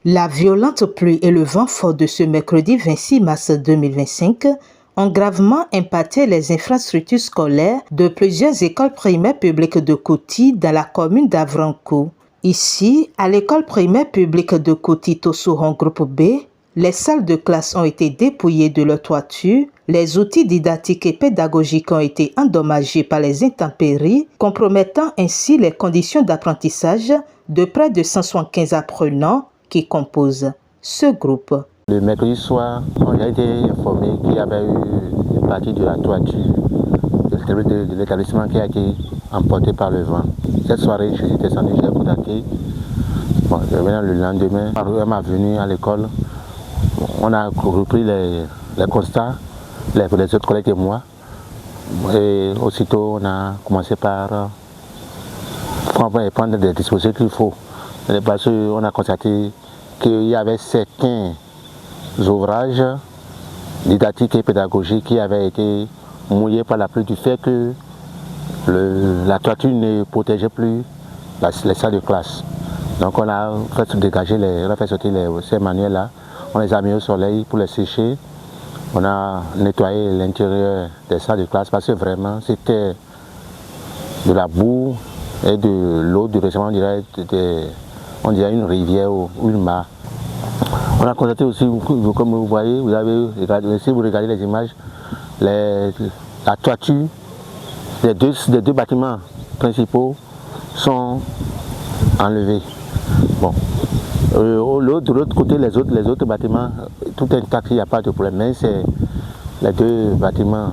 La violente pluie et le vent fort de ce mercredi 26 mars 2025 ont gravement impacté les infrastructures scolaires de plusieurs écoles primaires publiques de Kouti dans la commune d'Avrankou. Ici, à l'école primaire publique de Kouti Tossouron groupe B, les salles de classe ont été dépouillées de leur toiture, les outils didactiques et pédagogiques ont été endommagés par les intempéries, compromettant ainsi les conditions d'apprentissage de près de 175 apprenants qui composent ce groupe. Le mercredi soir, on a été informé qu'il y avait eu une partie de la toiture de l'établissement qui a été emportée par le vent. Cette soirée, je suis descendu, j'ai contacté. Bon, le lendemain, à ma venue à l'école, on a repris les constats, les autres collègues et moi. Et aussitôt, on a commencé par prendre des dispositions qu'il faut. Parce qu'on a constaté qu'il y avait certains ouvrages didactiques et pédagogiques qui avaient été mouillés par la pluie du fait que la toiture ne protégeait plus les salles de classe. Donc on a fait dégager, on a fait sortir ces manuels-là, on les a mis au soleil pour les sécher. On a nettoyé l'intérieur des salles de classe parce que vraiment c'était de la boue et de l'eau du récemment, on dirait une rivière ou une mare. On a constaté aussi, comme vous voyez, si vous regardez les images, la toiture des deux bâtiments principaux sont enlevés. Bon. De l'autre côté, les autres bâtiments, tout est intact, il n'y a pas de problème, mais c'est les deux bâtiments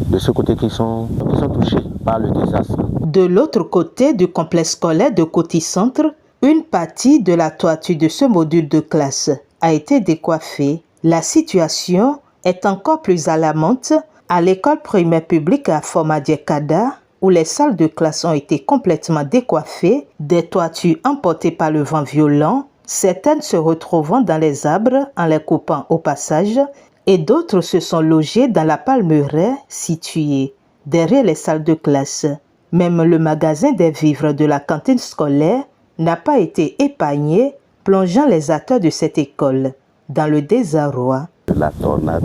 de ce côté qui sont touchés par le désastre. De l'autre côté du complexe scolaire de Kouti Centre, une partie de la toiture de ce module de classe a été décoiffée. La situation est encore plus alarmante à l'école primaire publique à Formadiekada, où les salles de classe ont été complètement décoiffées, des toitures emportées par le vent violent, certaines se retrouvant dans les arbres en les coupant au passage, et d'autres se sont logées dans la palmeraie située derrière les salles de classe. Même le magasin des vivres de la cantine scolaire n'a pas été épargné, plongeant les acteurs de cette école dans le désarroi. La tornade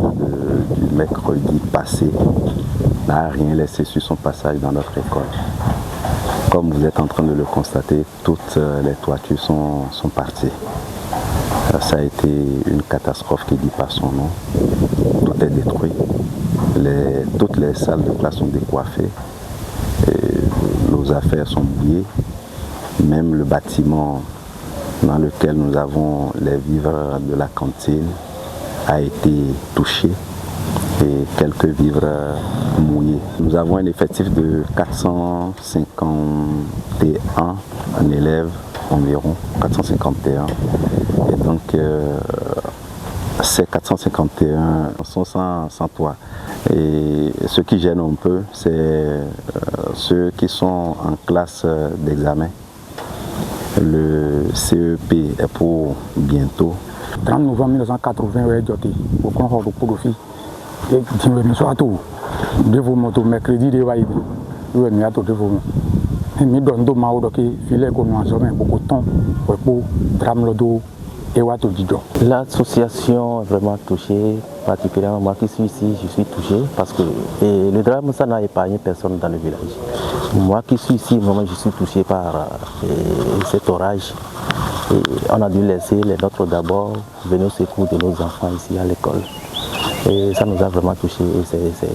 du mercredi passé n'a rien laissé sur son passage dans notre école. Comme vous êtes en train de le constater, toutes les toitures sont parties. Ça a été une catastrophe qui dit par son nom. Tout est détruit. Toutes les salles de classe sont décoiffées. Et nos affaires sont mouillées. Même le bâtiment dans lequel nous avons les vivres de la cantine a été touché et quelques vivres mouillés. Nous avons un effectif de 451 élèves environ, 451. Et donc ces 451 sont sans toit. Et ce qui gêne un peu, c'est ceux qui sont en classe d'examen. Le CEP est pour bientôt. 30 novembre 1980, mercredi, l'association est vraiment touchée, particulièrement moi qui suis ici, je suis touché parce que le drame, ça n'a épargné personne dans le village. Moi qui suis ici, vraiment, je suis touché par cet orage. Et on a dû laisser les nôtres d'abord venir au secours de nos enfants ici à l'école. Et ça nous a vraiment touchés et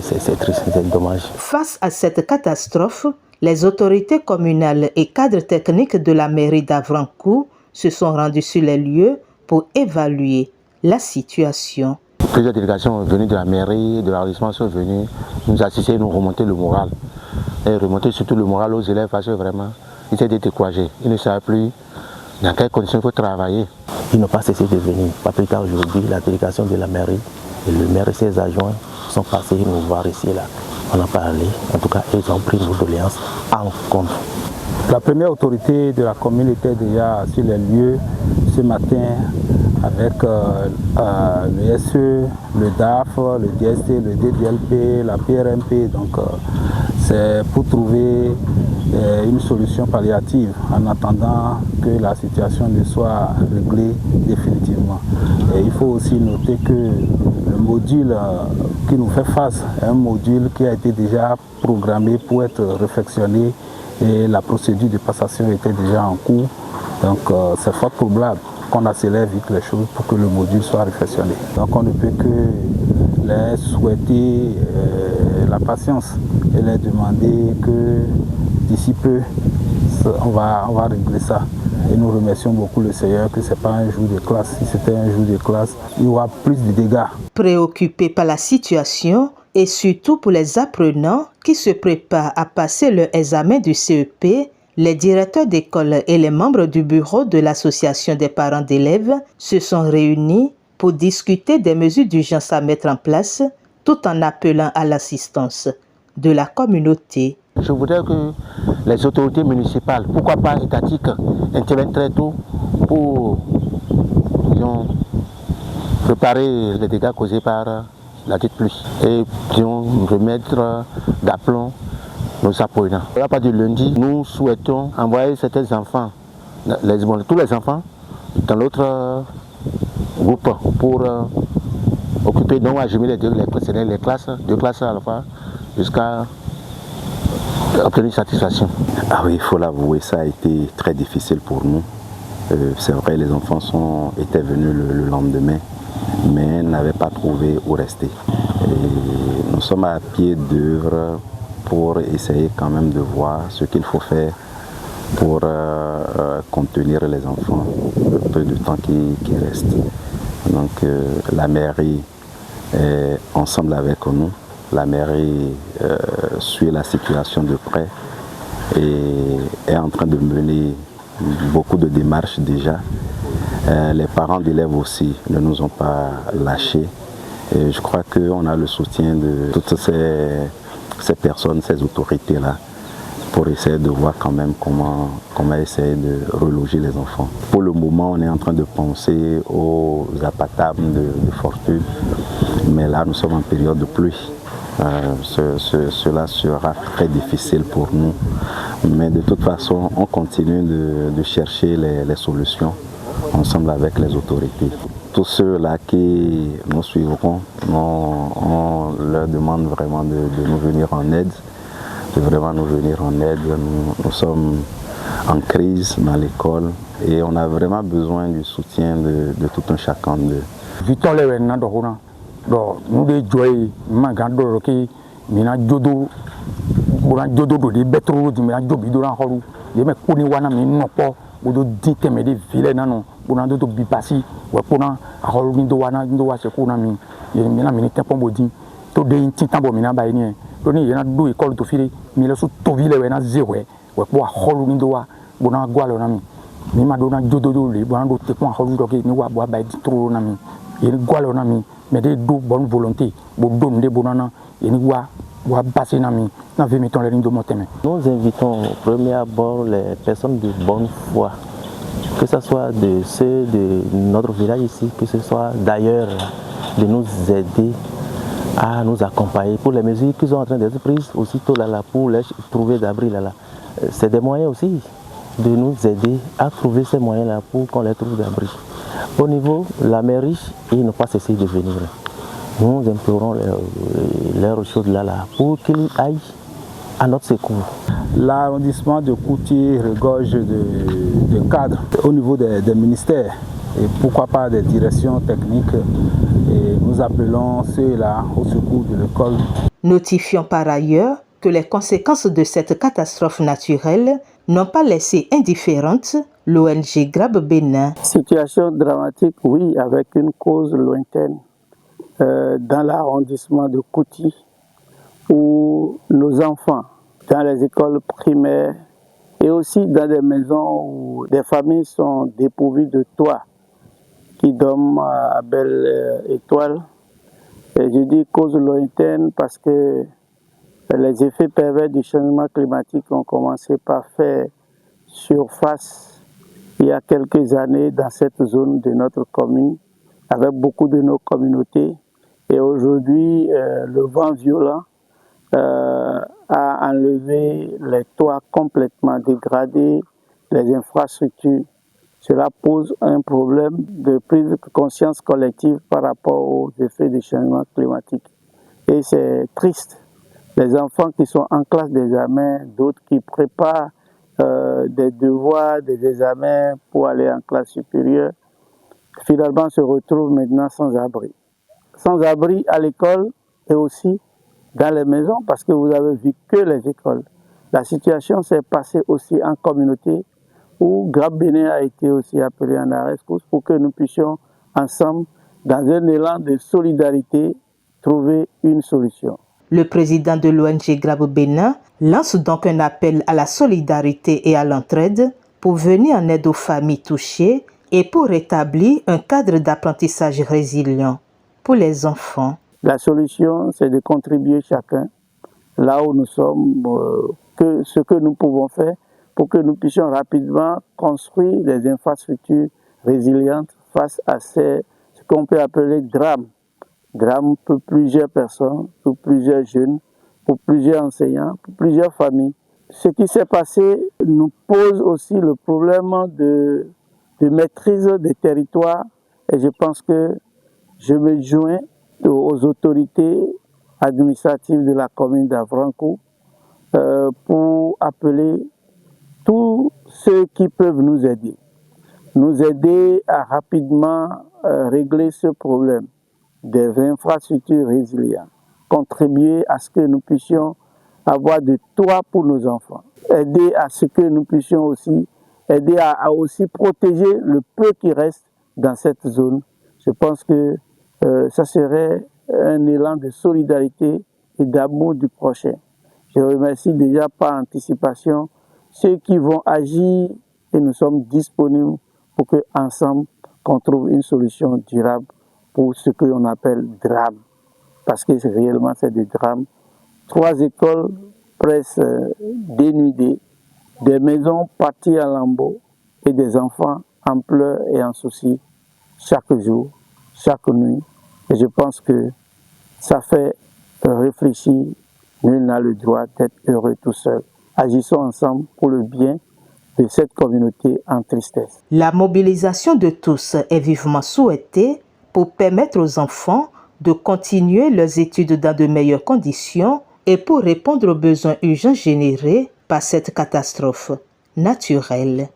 c'est triste, c'est dommage. Face à cette catastrophe, les autorités communales et cadres techniques de la mairie d'Avrankou se sont rendus sur les lieux pour évaluer la situation. Plusieurs délégations venues de la mairie, de l'arrondissement sont venues nous assister et nous remonter le moral. Et remonter surtout le moral aux élèves parce que vraiment, ils étaient découragés. Ils ne savaient plus dans quelles conditions il faut travailler. Ils n'ont pas cessé de venir. Pas plus tard aujourd'hui, la délégation de la mairie et le maire et ses adjoints sont passés nous voir ici et là. On a parlé, en tout cas, ils ont pris nos doléances en compte. La première autorité de la commune était déjà sur les lieux ce matin avec le SE, le DAF, le DST, le DDLP, la PRMP. Donc c'est pour trouver une solution palliative en attendant que la situation ne soit réglée définitivement. Et il faut aussi noter que le module qui nous fait face est un module qui a été déjà programmé pour être réfectionné et la procédure de passation était déjà en cours. Donc c'est fort probable qu'on accélère vite les choses pour que le module soit réfectionné. Donc on ne peut que les souhaiter la patience et leur demander que d'ici peu, on va régler ça. Et nous remercions beaucoup le Seigneur que ce n'est pas un jour de classe. Si c'était un jour de classe, il y aura plus de dégâts. Préoccupés par la situation et surtout pour les apprenants qui se préparent à passer leur examen du CEP, les directeurs d'école et les membres du bureau de l'association des parents d'élèves se sont réunis pour discuter des mesures d'urgence à mettre en place tout en appelant à l'assistance de la communauté. Je voudrais que les autorités municipales, pourquoi pas étatiques, interviennent très tôt pour réparer les dégâts causés par la dite pluie et remettre d'aplomb nos apprenants. À partir du lundi, nous souhaitons envoyer certains enfants, tous les enfants, dans l'autre groupe pour occuper, non ajumer les classes, deux classes à la fois, jusqu'à obtenir satisfaction. Ah oui, il faut l'avouer, ça a été très difficile pour nous. C'est vrai, les enfants étaient venus le lendemain, mais n'avaient pas trouvé où rester. Et nous sommes à pied d'œuvre pour essayer quand même de voir ce qu'il faut faire pour contenir les enfants le peu de temps qui reste. Donc la mairie est ensemble avec nous. La mairie suit la situation de près et est en train de mener beaucoup de démarches déjà. Les parents d'élèves aussi ne nous ont pas lâchés. Et je crois qu'on a le soutien de toutes ces personnes, ces autorités-là, pour essayer de voir quand même comment essayer de reloger les enfants. Pour le moment, on est en train de penser aux apatames de fortune, mais là, nous sommes en période de pluie. Cela sera très difficile pour nous, mais de toute façon, on continue de chercher les solutions ensemble avec les autorités. Tous ceux-là qui nous suivront, on leur demande vraiment de nous venir en aide, Nous sommes en crise dans l'école et on a vraiment besoin du soutien de tout un chacun d'eux. Nous de joy magando ki mina jodo de betro di mina jobi do ran holu ye me kuni wana mi nopo bodo dite me de vile nanu bona do bi pasi we pona a holu mi do wana ndo wa se kuna mi ye mina mi tempo bodi to de tinta bo mina ba ni to ni ye na do école to file mi le so to vile we na zero we po a holu mi do wa bona gwalo na mi ma do na jodo do le bona do te ko a holu do ki ni wa bo ba di tro na mi ye gwalo na mi mais de bonne volonté, nous invitons au premier abord les personnes de bonne foi, que ce soit de ceux de notre village ici, que ce soit d'ailleurs, de nous aider à nous accompagner pour les mesures qui sont en train d'être prises aussitôt là, pour les trouver d'abri là. C'est des moyens aussi de nous aider à trouver ces moyens-là pour qu'on les trouve d'abri. Au niveau de la mairie, ils n'ont pas cessé de venir. Nous implorons leurs choses là pour qu'ils aillent à notre secours. L'arrondissement de Koutié regorge de cadres au niveau des ministères et pourquoi pas des directions techniques. Et nous appelons ceux-là au secours de l'école. Notifions par ailleurs que les conséquences de cette catastrophe naturelle n'ont pas laissé indifférente l'ONG Grab Bénin. Situation dramatique, oui, avec une cause lointaine dans l'arrondissement de Kouti, où nos enfants, dans les écoles primaires et aussi dans des maisons où des familles sont dépourvues de toit, qui dorment à belle étoile. Et je dis cause lointaine parce que les effets pervers du changement climatique ont commencé par faire surface il y a quelques années dans cette zone de notre commune, avec beaucoup de nos communautés. Et aujourd'hui, le vent violent à enlever les toits complètement dégradés, les infrastructures. Cela pose un problème de prise de conscience collective par rapport aux effets du changement climatique. Et c'est triste. Les enfants qui sont en classe d'examen, d'autres qui préparent des devoirs, des examens pour aller en classe supérieure, finalement se retrouvent maintenant sans abri. Sans abri à l'école et aussi dans les maisons, parce que vous avez vu que les écoles. La situation s'est passée aussi en communauté, où Grab Bénin a été aussi appelé en arrêt pour que nous puissions ensemble, dans un élan de solidarité, trouver une solution. Le président de l'ONG Grab Bénin lance donc un appel à la solidarité et à l'entraide pour venir en aide aux familles touchées et pour rétablir un cadre d'apprentissage résilient pour les enfants. La solution, c'est de contribuer chacun là où nous sommes, que ce que nous pouvons faire pour que nous puissions rapidement construire des infrastructures résilientes face à ce qu'on peut appeler drames. Drames pour plusieurs personnes, pour plusieurs jeunes, pour plusieurs enseignants, pour plusieurs familles. Ce qui s'est passé nous pose aussi le problème de maîtrise des territoires et je pense que je me joins aux autorités administratives de la commune d'Avrancourt pour appeler tous ceux qui peuvent nous aider à rapidement régler ce problème des infrastructures résilientes, contribuer à ce que nous puissions avoir de toits pour nos enfants, aider à ce que nous puissions aussi aider à aussi protéger le peu qui reste dans cette zone. Je pense que ça serait un élan de solidarité et d'amour du prochain. Je remercie déjà par anticipation ceux qui vont agir et nous sommes disponibles pour qu'ensemble, qu'on trouve une solution durable pour ce que l'on appelle drame. Parce que réellement, c'est des drames. 3 écoles presque dénudées, des maisons parties en lambeaux et des enfants en pleurs et en soucis chaque jour, chaque nuit. Et je pense que ça fait réfléchir. Nul n'a le droit d'être heureux tout seul. Agissons ensemble pour le bien de cette communauté en tristesse. La mobilisation de tous est vivement souhaitée pour permettre aux enfants de continuer leurs études dans de meilleures conditions et pour répondre aux besoins urgents générés par cette catastrophe naturelle.